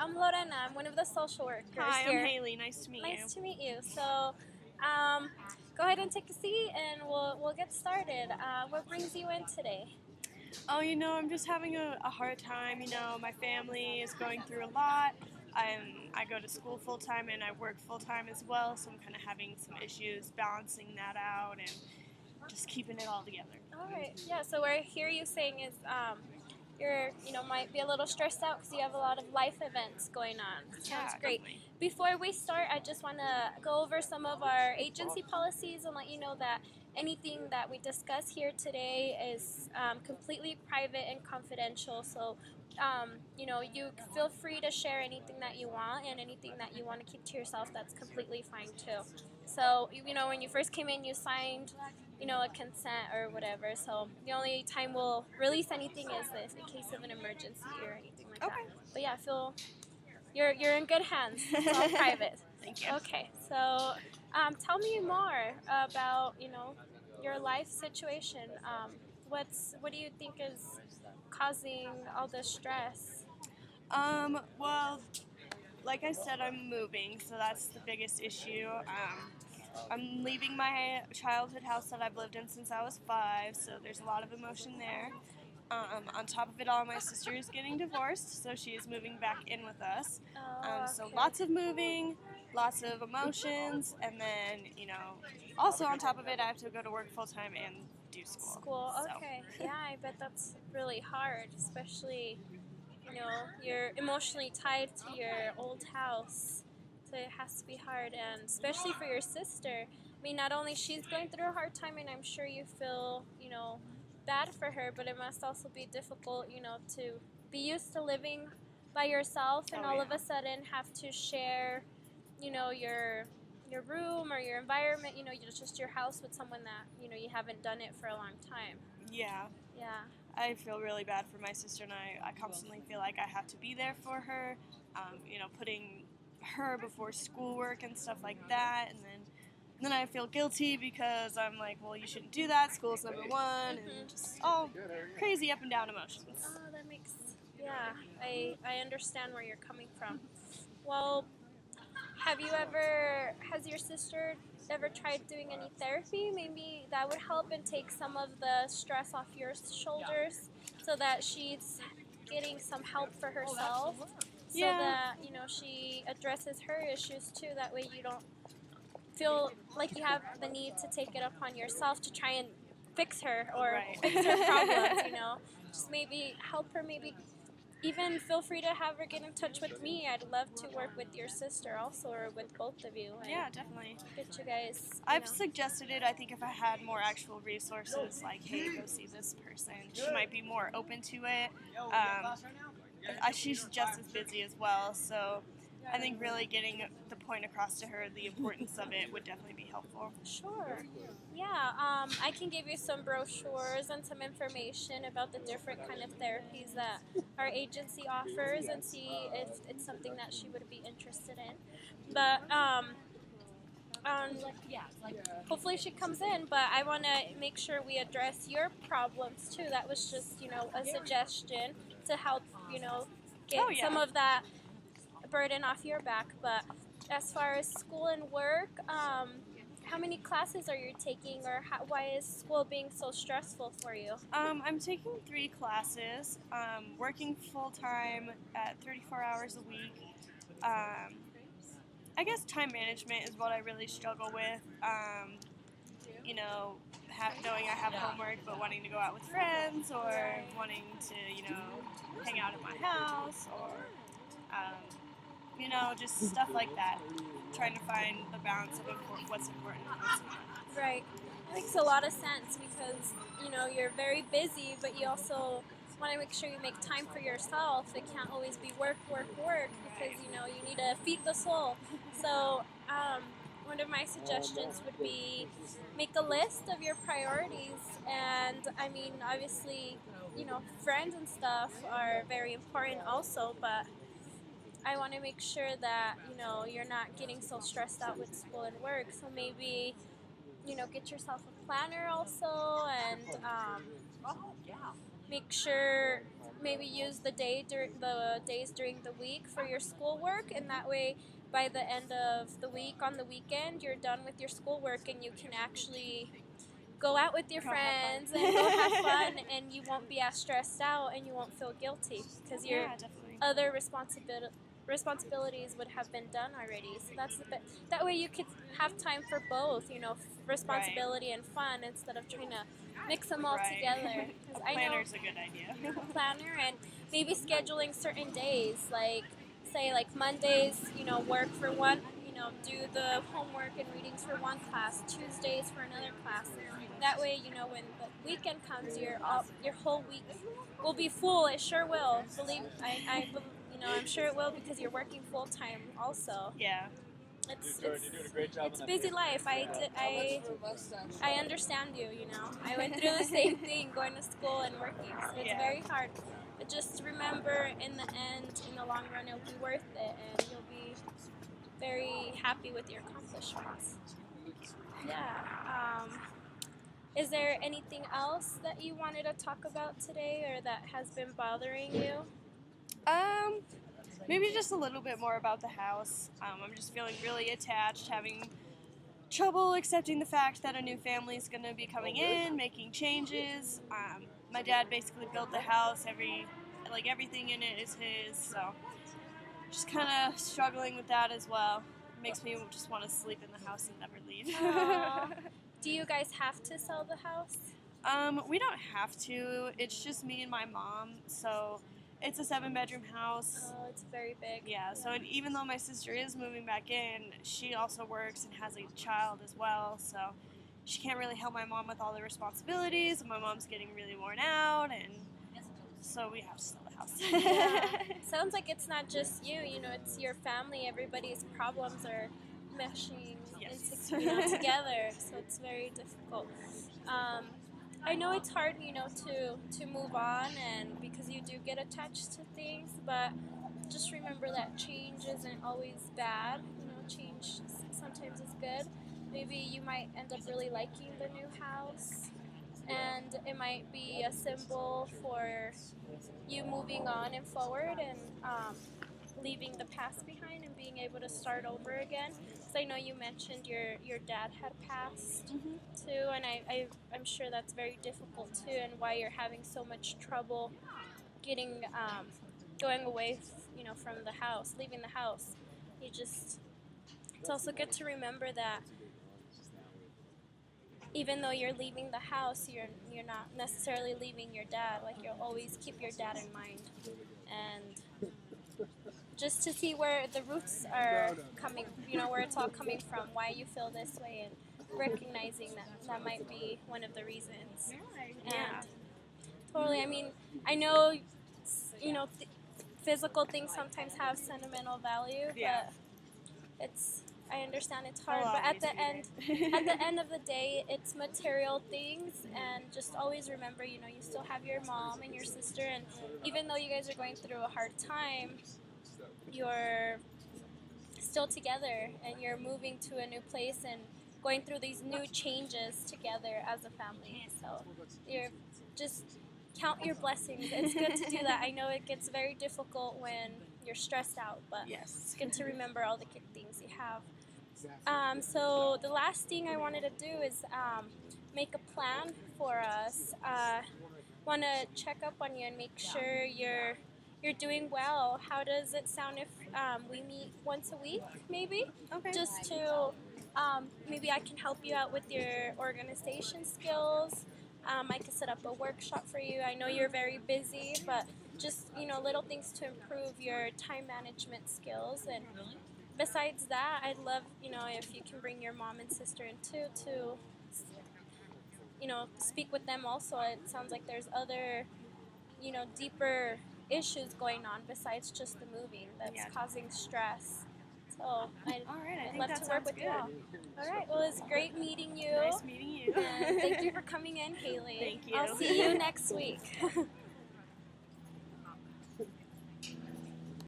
I'm Lorena. I'm one of the social workers Hi, here. I'm Haley. Nice to meet you. Nice to meet you. So, go ahead and take a seat, and we'll get started. What brings you in today? Oh, I'm just having a hard time. My family is going through a lot. I go to school full time and I work full time as well, so I'm kind of having some issues balancing that out and just keeping it all together. All right. Yeah. So what I hear you saying is you're might be a little stressed out because you have a lot of life events going on. Sounds Yeah, great. definitely. Before we start, I just want to go over some of our agency policies and let you know that anything that we discuss here today is completely private and confidential. So you feel free to share anything that you want, and anything that you want to keep to yourself, that's completely fine too. So, when you first came in, you signed, a consent or whatever. So the only time we'll release anything is this in case of an emergency or anything like Okay. that. But yeah, feel you're in good hands. It's all private. Thank you. Okay, so tell me more about your life situation. What do you think is causing all this stress? Well, like I said, I'm moving, so that's the biggest issue. I'm leaving my childhood house that I've lived in since I was 5, so there's a lot of emotion there. On top of it all, my sister is getting divorced, so she is moving back in with us. So Okay. lots of moving, lots of emotions, and then, also on top of it, I have to go to work full time and do school. School. So. Okay. Yeah, I bet that's really hard, especially you're emotionally tied to your old house. So it has to be hard, and especially for your sister. I mean, not only she's going through a hard time, and I'm sure you feel, bad for her, but it must also be difficult, to be used to living by yourself and Oh, all yeah. of a sudden have to share, your room or your environment, just your house with someone that, you haven't done it for a long time. Yeah. Yeah. I feel really bad for my sister, and I constantly feel like I have to be there for her, putting her before schoolwork and stuff like that, and then I feel guilty because I'm like, well, you shouldn't do that. School's number one, and just all crazy up and down emotions. Oh, that makes, yeah, I understand where you're coming from. Well, has your sister ever tried doing any therapy? Maybe that would help and take some of the stress off your shoulders so that she's getting some help for herself. So Yeah. that, she addresses her issues too. That way you don't feel like you have the need to take it upon yourself to try and fix her or Right. fix her problems, Just maybe help her, maybe even feel free to have her get in touch with me. I'd love to work with your sister also, or with both of you. And Yeah, definitely. get you guys. I've suggested it. I think if I had more actual resources, like, hey, go see this person, she might be more open to it. She's just as busy as well, so I think really getting the point across to her, the importance of it, would definitely be helpful. Sure. Yeah, I can give you some brochures and some information about the different kind of therapies that our agency offers, and see if it's something that she would be interested in. But hopefully she comes in. But I want to make sure we address your problems too. That was just a suggestion to help get Oh, yeah. some of that burden off your back. But as far as school and work, how many classes are you taking, or why is school being so stressful for you? I'm taking 3 classes, working full-time at 34 hours a week. I guess time management is what I really struggle with. Knowing I have homework, but wanting to go out with friends, or wanting to, hang out at my house, or, just stuff like that. Trying to find the balance of what's important and what's not. Right. That makes a lot of sense because, you're very busy, but you also want to make sure you make time for yourself. It can't always be work, work, work because, you need to feed the soul. So, one of my suggestions would be make a list of your priorities. And, I mean, obviously, friends and stuff are very important also, but I want to make sure that, you're not getting so stressed out with school and work. So maybe, get yourself a planner also, and make sure maybe use the days during the week for your schoolwork, and that way by the end of the week on the weekend you're done with your schoolwork and you can actually go out with your Go have friends fun. and go have fun, and you won't be as stressed out and you won't feel guilty because your Yeah, definitely. other responsibilities would have been done already. So that's the bit. That way you could have time for both, responsibility and fun instead of trying to mix them all Right. together. A 'Cause I know planner's a good idea. planner, and maybe scheduling certain days, like say like Mondays, work for one, do the homework and readings for one class, Tuesdays for another class. That way, when the weekend comes, your whole week will be full. It sure will. I'm sure it will because you're working full time also. Yeah. It's a busy life. I understand you. I went through the same thing, going to school and working. So it's Yeah. very hard. But just remember, in the end, in the long run, it'll be worth it, and you'll be very happy with your accomplishments. Yeah. Is there anything else that you wanted to talk about today, or that has been bothering you? Maybe just a little bit more about the house. I'm just feeling really attached, having trouble accepting the fact that a new family is going to be coming in, making changes. My dad basically built the house. Everything in it is his. So just kind of struggling with that as well. Makes me just want to sleep in the house and never leave. Aw. Do you guys have to sell the house? We don't have to. It's just me and my mom. So it's a 7-bedroom house. Oh, it's very big. Yeah, so even though my sister is moving back in, she also works and has a child as well, so she can't really help my mom with all the responsibilities, and my mom's getting really worn out, and so we have to sell the house. Yeah. Sounds like it's not just you, it's your family. Everybody's problems are meshing Yes. together, so it's very difficult. I know it's hard, to move on, and because you do get attached to things, but just remember that change isn't always bad. Change sometimes is good. Maybe you might end up really liking the new house, and it might be a symbol for you moving on and forward, and leaving the past behind and being able to start over again. Because I know you mentioned your dad had passed too, and I'm sure that's very difficult too, and why you're having so much trouble getting going away, from the house, leaving the house. It's also good to remember that even though you're leaving the house, you're not necessarily leaving your dad. Like, you'll always keep your dad in mind, and just to see where the roots are coming, where it's all coming from, why you feel this way, and recognizing that might be one of the reasons. Yeah. And totally. I mean, I know, physical things sometimes have sentimental value, Yeah. but I understand it's hard. A lot But at the easier. end of the day, it's material things, and just always remember, you still have your mom and your sister, and even though you guys are going through a hard time, you're still together, and you're moving to a new place and going through these new changes together as a family. So you're just count your blessings. It's good to do that. I know it gets very difficult when you're stressed out, but Yes. it's good to remember all the good things you have. So the last thing I wanted to do is make a plan for us. Want to check up on you and make sure you're doing well. How does it sound if we meet once a week, maybe? Okay. Just to maybe I can help you out with your organization skills. I could set up a workshop for you. I know you're very busy, but just little things to improve your time management skills. And besides that, I'd love if you can bring your mom and sister in too, to speak with them also. It sounds like there's other deeper issues going on besides just the moving that's causing stress. So I'd love to work with you all. All right. Well, it's great meeting you. Nice meeting you. And thank you for coming in, Haley. Thank you. I'll see you next week.